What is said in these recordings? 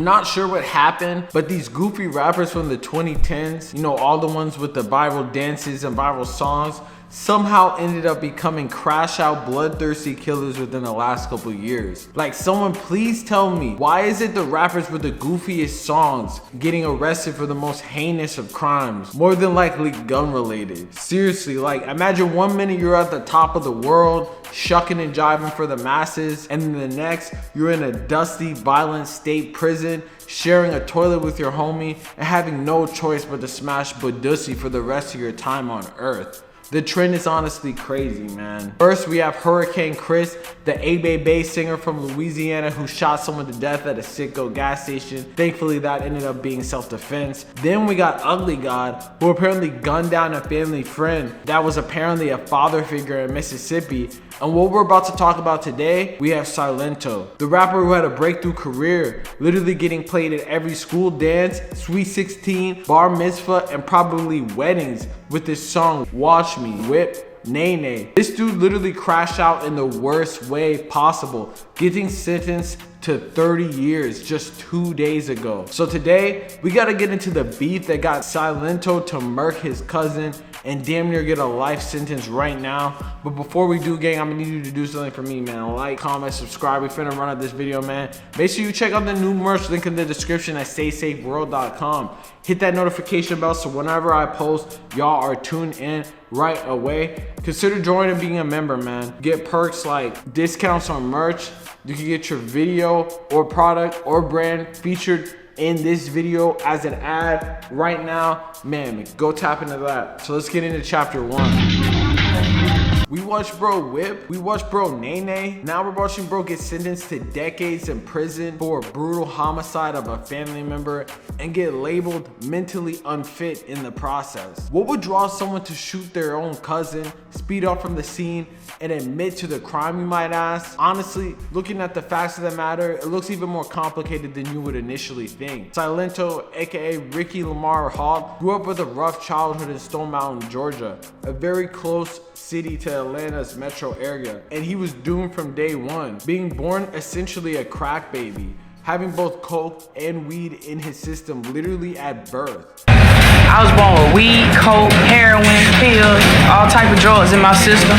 not sure what happened, but these goofy rappers from the 2010s, you know, all the ones with the viral dances and viral songs, somehow ended up becoming crash out bloodthirsty killers within the last couple years. Like, someone please tell me, why is it the rappers with the goofiest songs getting arrested for the most heinous of crimes, more than likely gun related? Seriously, like, imagine 1 minute you're at the top of the world shucking and jiving for the masses, and then the next you're in a dusty violent state prison sharing a toilet with your homie and having no choice but to smash Badussy for the rest of your time on earth. The trend is honestly crazy, man. First, we have Hurricane Chris, the A-Bay singer from Louisiana who shot someone to death at a Citgo gas station. Thankfully, that ended up being self-defense. Then we got Ugly God, who apparently gunned down a family friend that was apparently a father figure in Mississippi. And what we're about to talk about today, we have Silento, the rapper who had a breakthrough career, literally getting played at every school dance, Sweet 16, bar mitzvah, and probably weddings with this song, Watch Me, Whip, Nay Nay. This dude literally crashed out in the worst way possible, getting sentenced to 30 years just 2 days ago. So today, we gotta get into the beef that got Silento to murk his cousin and damn near get a life sentence right now. But before we do, gang, I'm gonna need you to do something for me, man. Like, comment, subscribe. We finna run out this video, man. Make sure you check out the new merch link in the description at staysafeworld.com. Hit that notification bell so whenever I post, y'all are tuned in right away. Consider joining and being a member, man. Get perks like discounts on merch. You can get your video or product or brand featured in this video as an ad right now. Man, go tap into that. So let's get into chapter 1. We watched bro whip, we watched bro nay nay. Now we're watching bro get sentenced to decades in prison for a brutal homicide of a family member and get labeled mentally unfit in the process. What would draw someone to shoot their own cousin, speed off from the scene, and admit to the crime, you might ask? Honestly, looking at the facts of the matter, it looks even more complicated than you would initially think. Silento, aka Ricky Lamar Hawk, grew up with a rough childhood in Stone Mountain, Georgia, a very close city to Atlanta's metro area, and he was doomed from day one, being born essentially a crack baby, having both coke and weed in his system literally at birth. I was born with weed, coke, heroin, pills, all type of drugs in my system.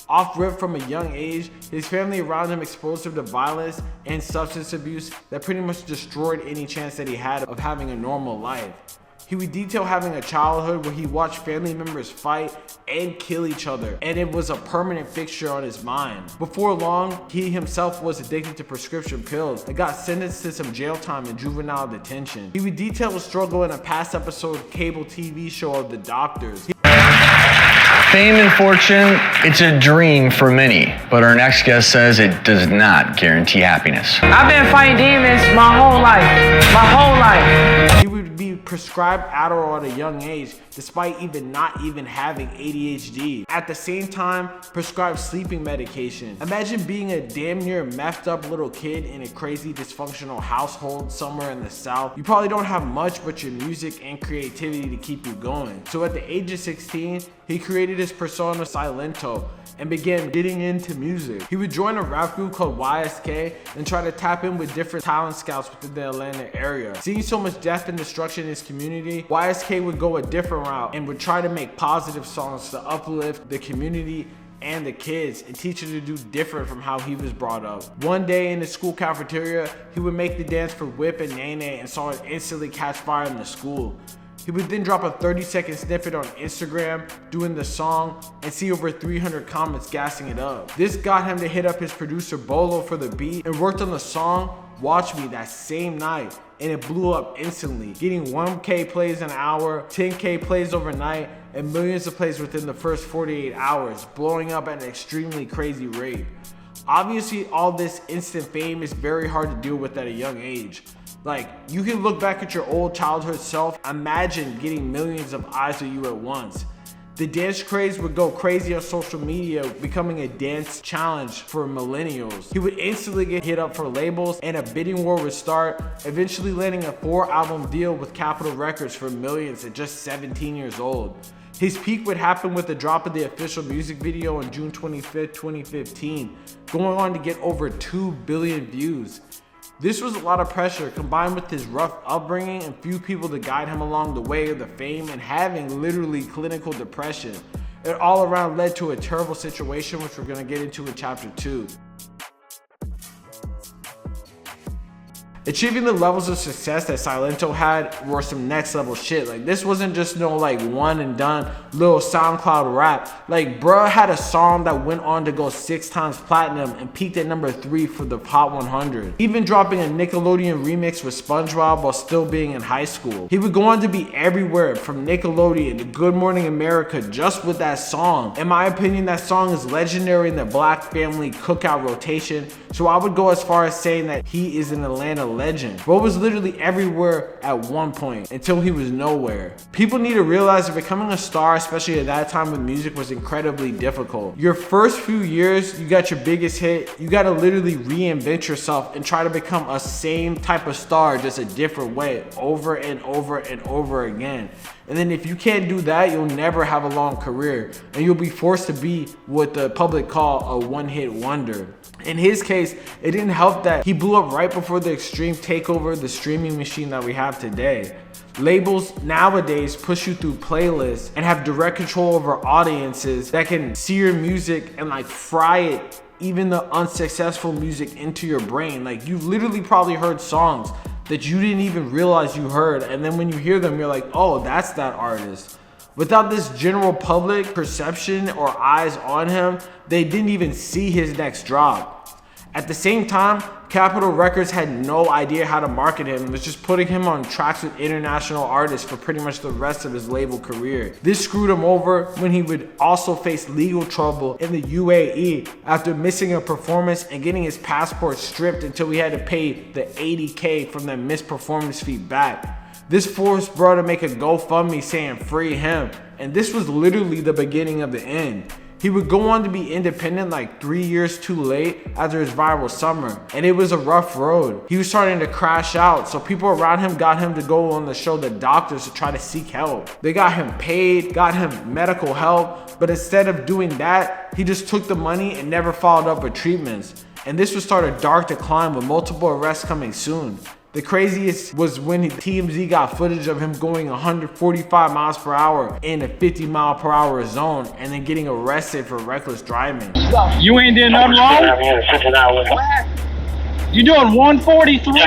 Off rip from a young age, his family around him exposed him to violence and substance abuse that pretty much destroyed any chance that he had of having a normal life. He would detail having a childhood where he watched family members fight and kill each other, and it was a permanent fixture on his mind. Before long, he himself was addicted to prescription pills and got sentenced to some jail time in juvenile detention. He would detail a struggle in a past episode cable TV show of The Doctors. Fame and fortune, it's a dream for many, but our next guest says it does not guarantee happiness. I've been fighting demons my whole life. He would be prescribed Adderall at a young age, despite not even having ADHD. At the same time, prescribed sleeping medication. Imagine being a damn near messed up little kid in a crazy dysfunctional household somewhere in the South. You probably don't have much but your music and creativity to keep you going. So at the age of 16, he created his persona Silento and began getting into music. He would join a rap group called YSK and try to tap in with different talent scouts within the Atlanta area. Seeing so much death and destruction in his community, YSK would go a different route and would try to make positive songs to uplift the community and the kids and teach them to do different from how he was brought up. One day in the school cafeteria, he would make the dance for Whip and Nay Nay and saw it instantly catch fire in the school. He would then drop a 30-second snippet on Instagram doing the song and see over 300 comments gassing it up. This got him to hit up his producer Bolo for the beat and worked on the song Watch Me that same night, and it blew up instantly, getting 1K plays an hour, 10K plays overnight, and millions of plays within the first 48 hours, blowing up at an extremely crazy rate. Obviously, all this instant fame is very hard to deal with at a young age. Like, you can look back at your old childhood self, imagine getting millions of eyes on you at once. The dance craze would go crazy on social media, becoming a dance challenge for millennials. He would instantly get hit up for labels and a bidding war would start, eventually landing a 4-album deal with Capitol Records for millions at just 17 years old. His peak would happen with the drop of the official music video on June 25th, 2015, going on to get over 2 billion views. This was a lot of pressure combined with his rough upbringing and few people to guide him along the way of the fame and having literally clinical depression. It all around led to a terrible situation, which we're gonna get into in chapter 2. Achieving the levels of success that Silento had were some next level shit. Like, this wasn't just no like one and done little SoundCloud rap. Like, bruh had a song that went on to go 6 times platinum and peaked at number 3 for the Hot 100. Even dropping a Nickelodeon remix with SpongeBob while still being in high school. He would go on to be everywhere from Nickelodeon to Good Morning America just with that song. In my opinion, that song is legendary in the Black family cookout rotation, so I would go as far as saying that he is an Atlanta legend. Bro was literally everywhere at one point until he was nowhere. People need to realize that becoming a star, especially at that time with music, was incredibly difficult. Your first few years, you got your biggest hit, you gotta literally reinvent yourself and try to become a same type of star, just a different way, over and over and over again. And then if you can't do that, you'll never have a long career and you'll be forced to be what the public call a one-hit wonder. In his case, it didn't help that he blew up right before the extreme takeover of the streaming machine that we have today. Labels nowadays push you through playlists and have direct control over audiences that can see your music and like fry it, even the unsuccessful music, into your brain. Like, you've literally probably heard songs that you didn't even realize you heard, and then when you hear them, you're like, oh, that's that artist. Without this general public perception or eyes on him, they didn't even see his next drop. At the same time, Capitol Records had no idea how to market him and was just putting him on tracks with international artists for pretty much the rest of his label career. This screwed him over when he would also face legal trouble in the UAE after missing a performance and getting his passport stripped until he had to pay the $80K from that missed performance fee back. This forced bro to make a GoFundMe saying free him, and this was literally the beginning of the end. He would go on to be independent like 3 years too late after his viral summer, and it was a rough road. He was starting to crash out, so people around him got him to go on the show The Doctors to try to seek help. They got him paid, got him medical help, but instead of doing that, he just took the money and never followed up with treatments. And this would start a dark decline with multiple arrests coming soon. The craziest was when TMZ got footage of him going 145 miles per hour in a 50 mile per hour zone and then getting arrested for reckless driving. You ain't doing nothing wrong? You doing 143.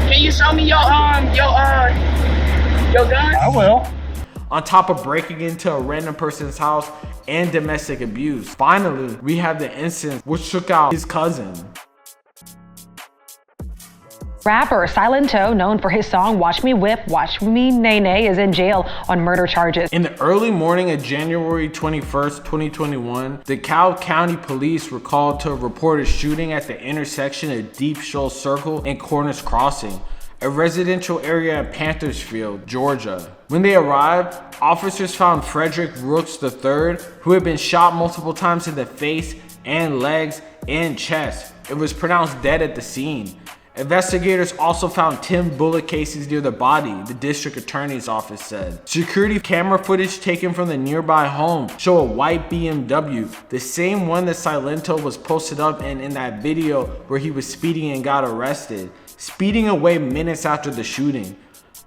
Can you show me your gun? I will. On top of breaking into a random person's house and domestic abuse. Finally, we have the incident which took out his cousin. Rapper Silento, known for his song Watch Me Whip, Watch Me Nay Nay, is in jail on murder charges. In the early morning of January 21st, 2021, the DeKalb County Police were called to report a shooting at the intersection of Deep Shoal Circle and Cornish Crossing, a residential area in Panthersfield, Georgia. When they arrived, officers found Frederick Rooks III, who had been shot multiple times in the face and legs and chest. It was pronounced dead at the scene. Investigators also found 10 bullet casings near the body, the district attorney's office said. Security camera footage taken from the nearby home show a white BMW, the same one that Silento was posted up in that video where he was speeding and got arrested, speeding away minutes after the shooting.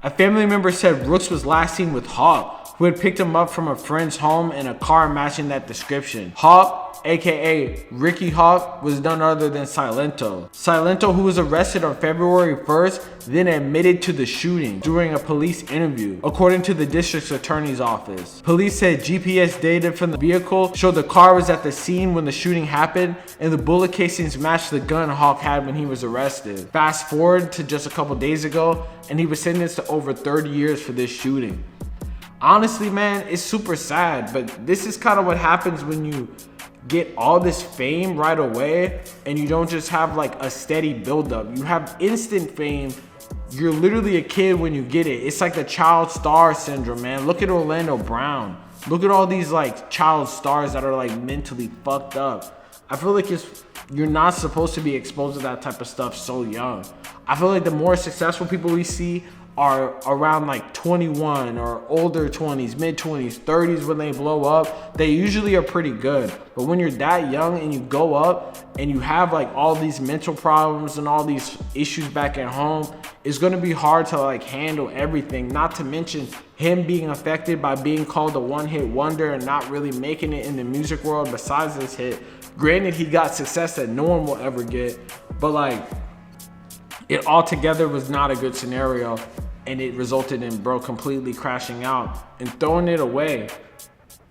A family member said Rooks was last seen with Hawk, who had picked him up from a friend's home in a car matching that description. Hawk, aka Ricky Hawk, was none other than Silento. Silento, who was arrested on February 1st, then admitted to the shooting during a police interview, according to the district attorney's office. Police said GPS data from the vehicle showed the car was at the scene when the shooting happened, and the bullet casings matched the gun Hawk had when he was arrested. Fast forward to just a couple days ago, and he was sentenced to over 30 years for this shooting. Honestly, man, it's super sad, but this is kind of what happens when you get all this fame right away and you don't just have like a steady buildup. You have instant fame. You're literally a kid when you get it. It's like the child star syndrome, man. Look at Orlando Brown. Look at all these like child stars that are like mentally fucked up. I feel like you're not supposed to be exposed to that type of stuff so young. I feel like the more successful people we see are around like 21 or older 20s, mid 20s, 30s when they blow up, they usually are pretty good. But when you're that young and you go up and you have like all these mental problems and all these issues back at home, it's gonna be hard to like handle everything. Not to mention him being affected by being called a one-hit wonder and not really making it in the music world besides this hit. Granted, he got success that no one will ever get, but like it altogether was not a good scenario, and it resulted in bro completely crashing out and throwing it away.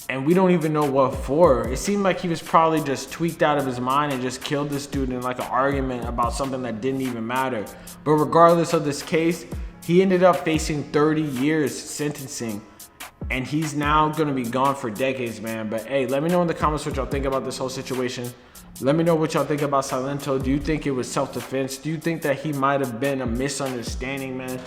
And we don't even know what for. It seemed like he was probably just tweaked out of his mind and just killed this dude in like an argument about something that didn't even matter. But regardless of this case, he ended up facing 30 years sentencing, and he's now gonna be gone for decades, man. But hey, let me know in the comments what y'all think about this whole situation. Let me know what y'all think about Silento. Do you think it was self-defense? Do you think that he might have been a misunderstanding, man?